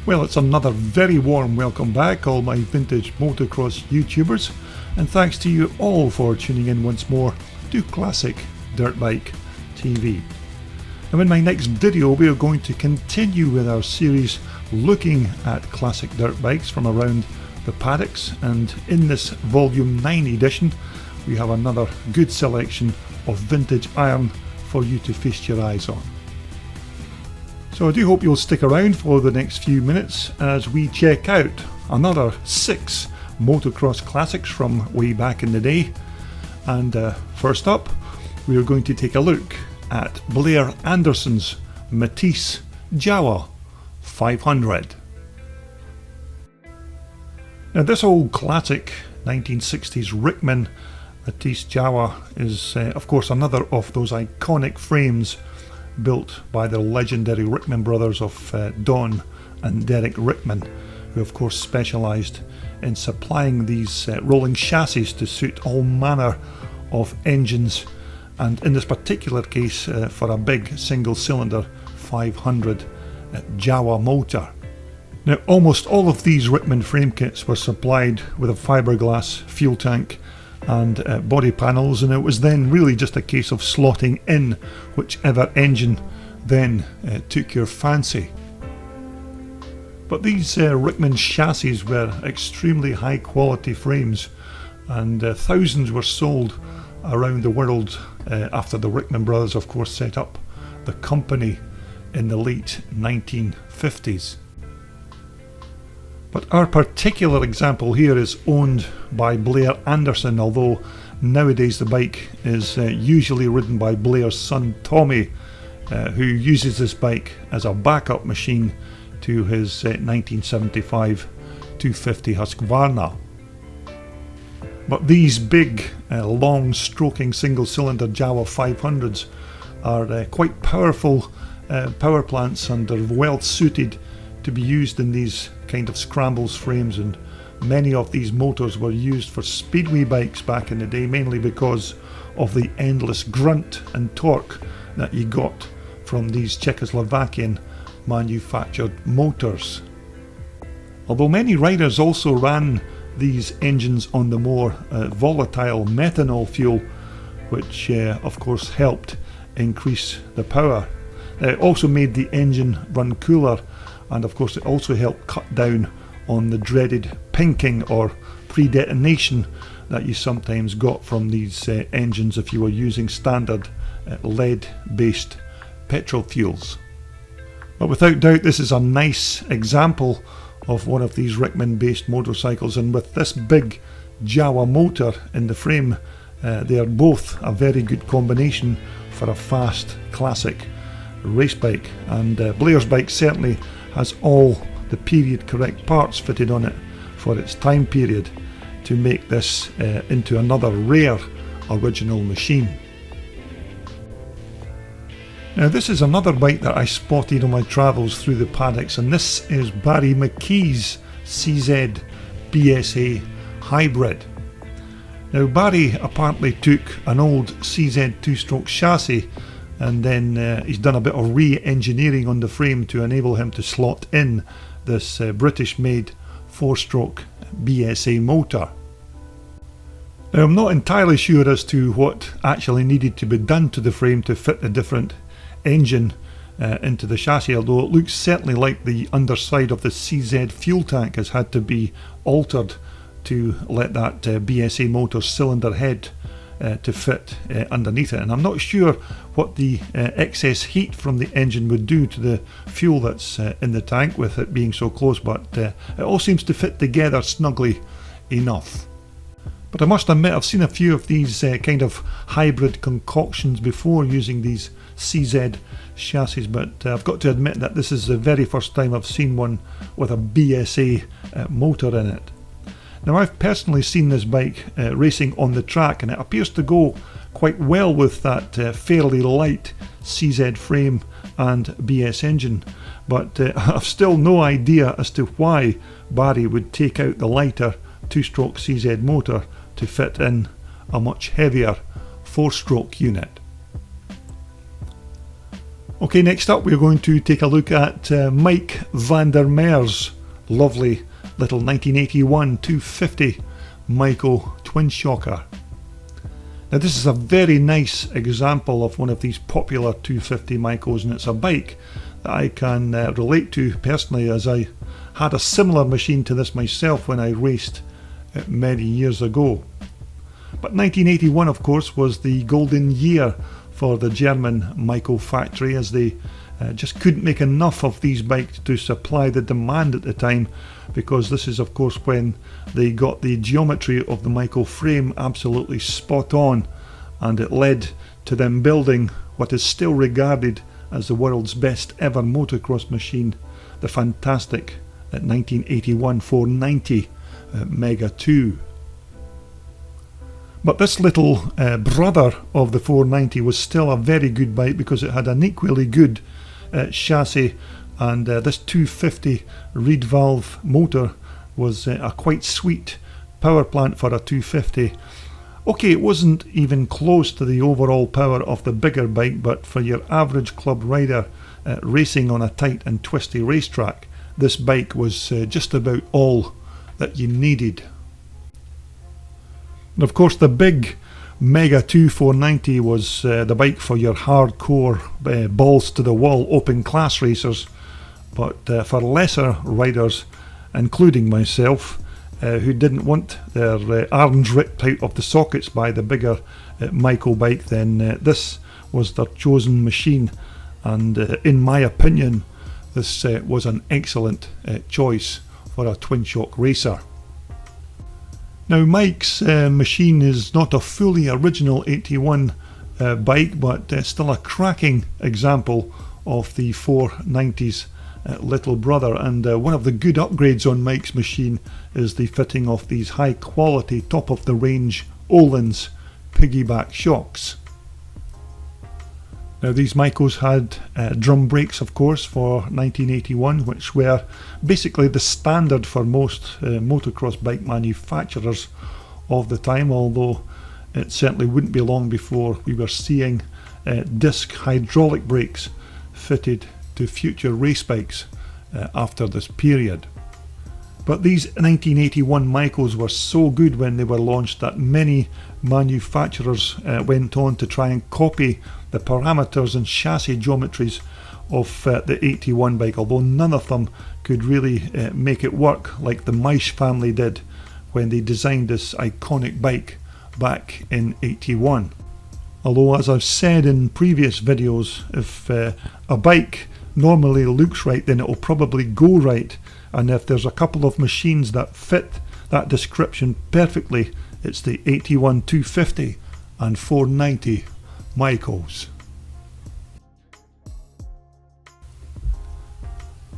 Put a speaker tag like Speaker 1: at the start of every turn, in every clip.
Speaker 1: Well, it's another very warm welcome back, all my vintage motocross YouTubers, and thanks to you all for tuning in once more to Classic Dirt Bike TV. Now in my next video we are going to continue with our series looking at classic dirt bikes from around the paddocks, and in this volume 9 edition we have another good selection of vintage iron for you to feast your eyes on. So I do hope you'll stick around for the next few minutes as we check out another 6 motocross classics from way back in the day. And first up, we are going to take a look at Blair Anderson's Matisse Jawa 500. Now this old classic 1960s Rickman Matisse Jawa is of course another of those iconic frames built by the legendary Rickman brothers of Don and Derek Rickman, who of course specialised in supplying these rolling chassis to suit all manner of engines, and in this particular case for a big single cylinder 500 Jawa motor. Now almost all of these Rickman frame kits were supplied with a fiberglass fuel tank and body panels, and it was then really just a case of slotting in whichever engine then took your fancy. But these Rickman chassis were extremely high quality frames, and thousands were sold around the world after the Rickman brothers of course set up the company in the late 1950s. But our particular example here is owned by Blair Anderson, although nowadays the bike is usually ridden by Blair's son Tommy, who uses this bike as a backup machine to his 1975 250 Husqvarna. But these big, long stroking single cylinder Jawa 500s are quite powerful power plants and are well suited to be used in these kind of scrambles frames, and many of these motors were used for speedway bikes back in the day, mainly because of the endless grunt and torque that you got from these Czechoslovakian manufactured motors. Although many riders also ran these engines on the more volatile methanol fuel, which of course helped increase the power. It also made the engine run cooler, and of course it also helped cut down on the dreaded pinking or pre-detonation that you sometimes got from these engines if you were using standard lead-based petrol fuels. But without doubt this is a nice example of one of these Rickman-based motorcycles, and with this big Jawa motor in the frame, they are both a very good combination for a fast classic race bike, and Blair's bike certainly has all the period correct parts fitted on it for its time period to make this into another rare original machine. Now this is another bike that I spotted on my travels through the paddocks, and this is Barry McKee's CZ BSA Hybrid. Now Barry apparently took an old CZ 2-stroke chassis, and then he's done a bit of re-engineering on the frame to enable him to slot in this British-made 4-stroke BSA motor. Now I'm not entirely sure as to what actually needed to be done to the frame to fit the different engine into the chassis, although it looks certainly like the underside of the CZ fuel tank has had to be altered to let that BSA motor cylinder head to fit underneath it, and I'm not sure what the excess heat from the engine would do to the fuel that's in the tank with it being so close, but it all seems to fit together snugly enough. But I must admit I've seen a few of these kind of hybrid concoctions before using these CZ chassis, but I've got to admit that this is the very first time I've seen one with a BSA motor in it. Now I've personally seen this bike racing on the track, and it appears to go quite well with that fairly light CZ frame and BS engine, but I've still no idea as to why Barry would take out the lighter 2-stroke CZ motor to fit in a much heavier 4-stroke unit. Okay, next up we're going to take a look at Mike van der Meer's lovely little 1981 250 Maico twin shocker. Now this is a very nice example of one of these popular 250 Maicos, and it's a bike that I can relate to personally, as I had a similar machine to this myself when I raced many years ago. But 1981 of course was the golden year for the German Maico factory, as they just couldn't make enough of these bikes to supply the demand at the time, because this is of course when they got the geometry of the Maico frame absolutely spot on, and it led to them building what is still regarded as the world's best ever motocross machine, the fantastic 1981 490 Mega 2. But this little brother of the 490 was still a very good bike, because it had an equally good chassis, and this 250 reed valve motor was a quite sweet power plant for a 250. Okay, it wasn't even close to the overall power of the bigger bike, but for your average club rider racing on a tight and twisty racetrack, this bike was just about all that you needed. And of course the big Mega 2 490 was the bike for your hardcore balls to the wall open class racers, but for lesser riders, including myself, who didn't want their arms ripped out of the sockets by the bigger Maico bike, then this was their chosen machine, and in my opinion this was an excellent choice for a twin shock racer. Now Mike's machine is not a fully original 81 bike, but still a cracking example of the 490's little brother, and one of the good upgrades on Mike's machine is the fitting of these high quality top of the range Öhlins piggyback shocks. Now these Maicos had drum brakes of course for 1981, which were basically the standard for most motocross bike manufacturers of the time, although it certainly wouldn't be long before we were seeing disc hydraulic brakes fitted to future race bikes after this period. But these 1981 Maicos were so good when they were launched that many manufacturers went on to try and copy the parameters and chassis geometries of the 81 bike, although none of them could really make it work like the Maisch family did when they designed this iconic bike back in 81. Although, as I've said in previous videos, if a bike normally looks right, then it will probably go right, and if there's a couple of machines that fit that description perfectly, it's the 81 250 and 490 Maicos.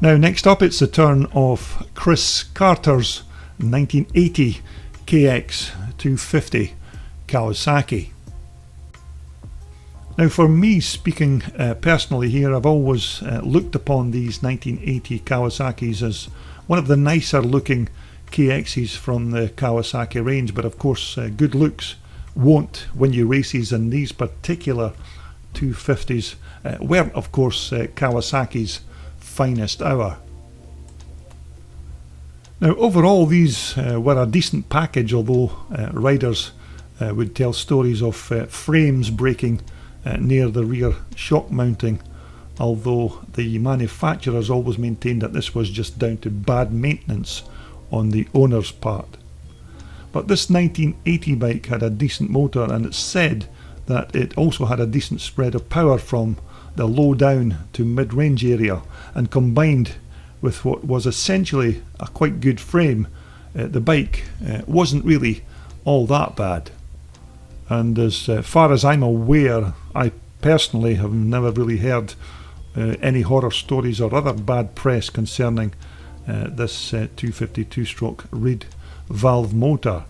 Speaker 1: Now next up it's the turn of Chris Carter's 1980 KX 250 Kawasaki. Now for me, speaking personally here, I've always looked upon these 1980 Kawasaki's as one of the nicer looking KXs from the Kawasaki range, but of course good looks won't win you races, and these particular 250s weren't of course Kawasaki's finest hour. Now overall these were a decent package, although riders would tell stories of frames breaking near the rear shock mounting, although the manufacturers always maintained that this was just down to bad maintenance on the owner's part. But this 1980 bike had a decent motor, and it's said that it also had a decent spread of power from the low down to mid-range area, and combined with what was essentially a quite good frame, the bike wasn't really all that bad. And as far as I'm aware, I personally have never really heard any horror stories or other bad press concerning this 252 stroke reed valve motor.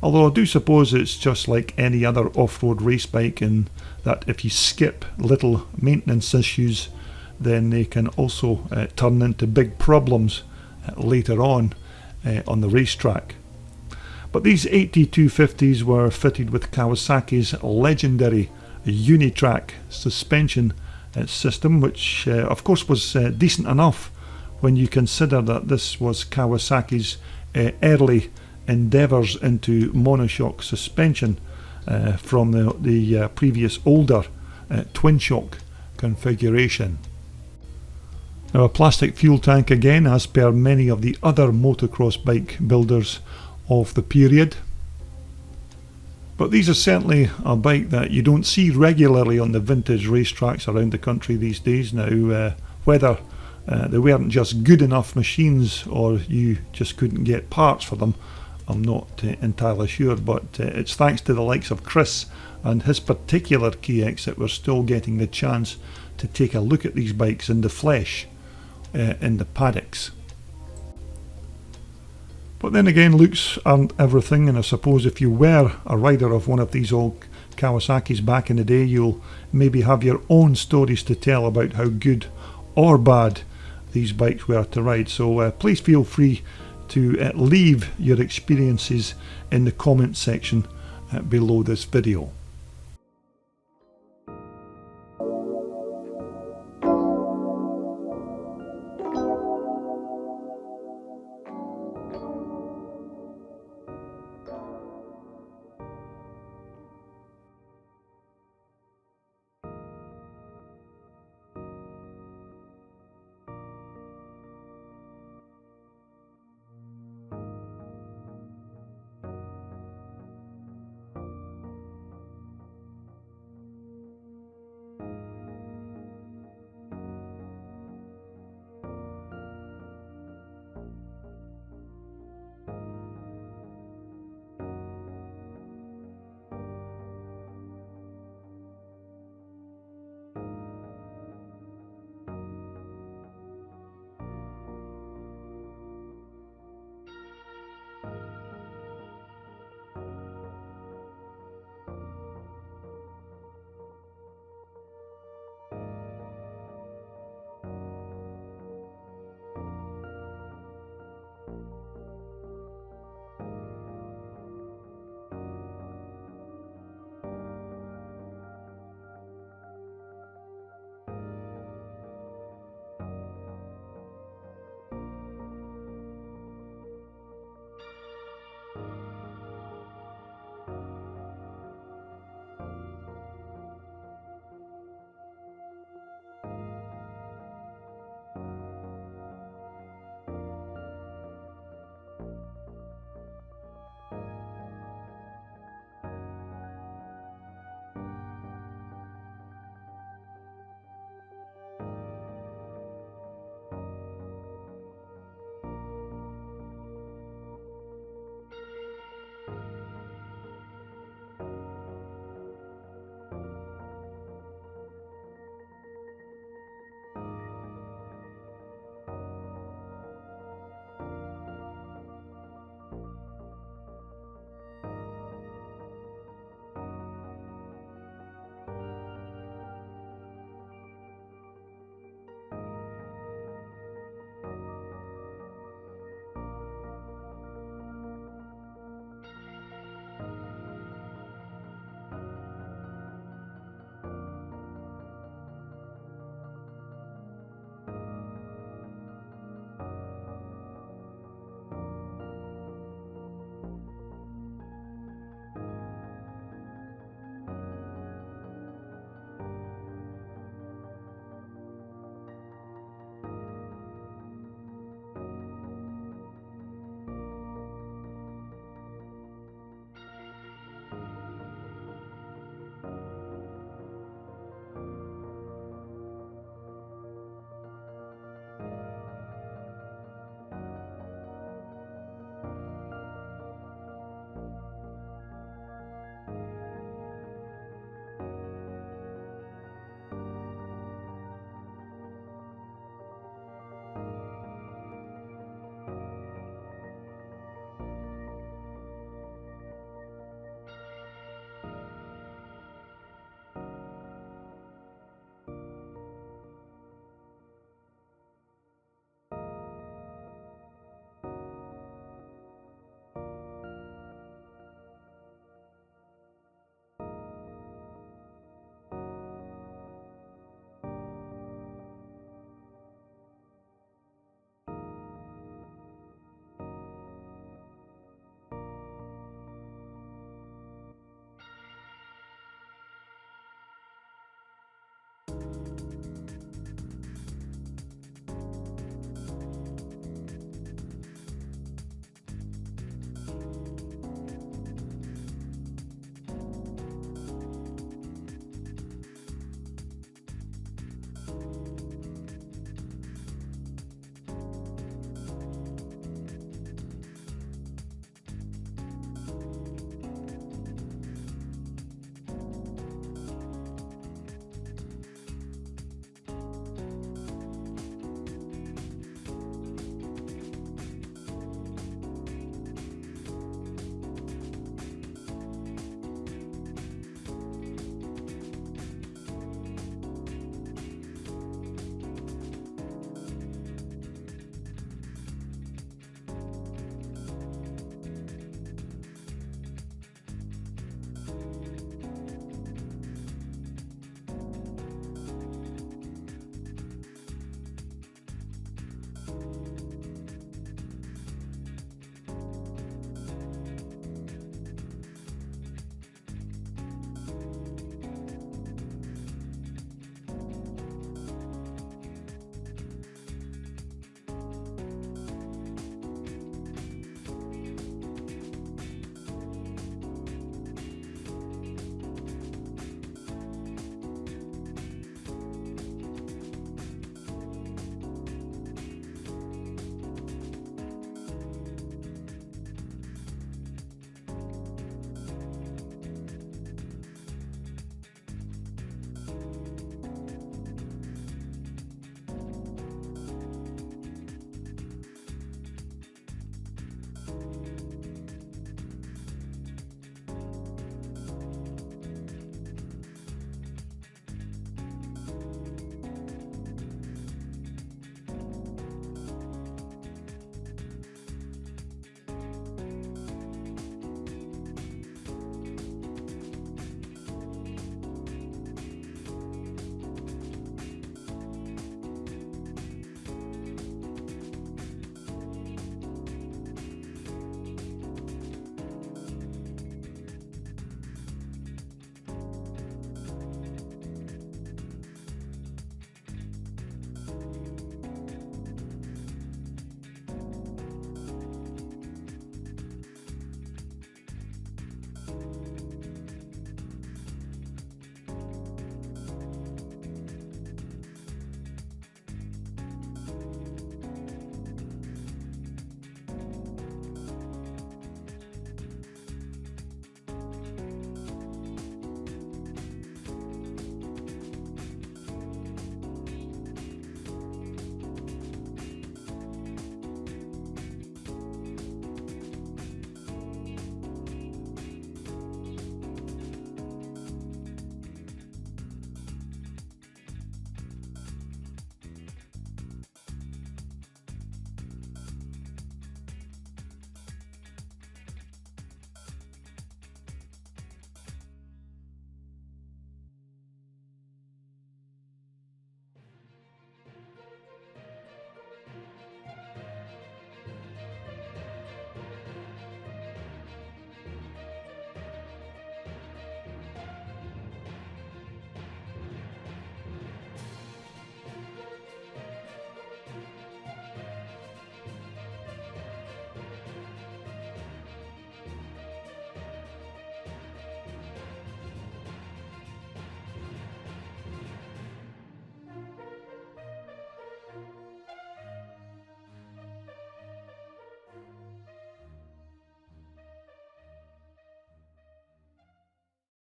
Speaker 1: Although I do suppose it's just like any other off-road race bike, in that if you skip little maintenance issues, then they can also turn into big problems later on the racetrack. But these 8250s were fitted with Kawasaki's legendary Unitrack suspension system, which of course was decent enough when you consider that this was Kawasaki's early endeavours into monoshock suspension from the previous older twin shock configuration. Now, a plastic fuel tank again, as per many of the other motocross bike builders of the period. But these are certainly a bike that you don't see regularly on the vintage racetracks around the country these days. Now, whether they weren't just good enough machines or you just couldn't get parts for them, I'm not entirely sure, but it's thanks to the likes of Chris and his particular KX that we're still getting the chance to take a look at these bikes in the flesh in the paddocks. But then again, looks aren't everything, and I suppose if you were a rider of one of these old Kawasaki's back in the day, you'll maybe have your own stories to tell about how good or bad these bikes were to ride. So please feel free to leave your experiences in the comment section below this video.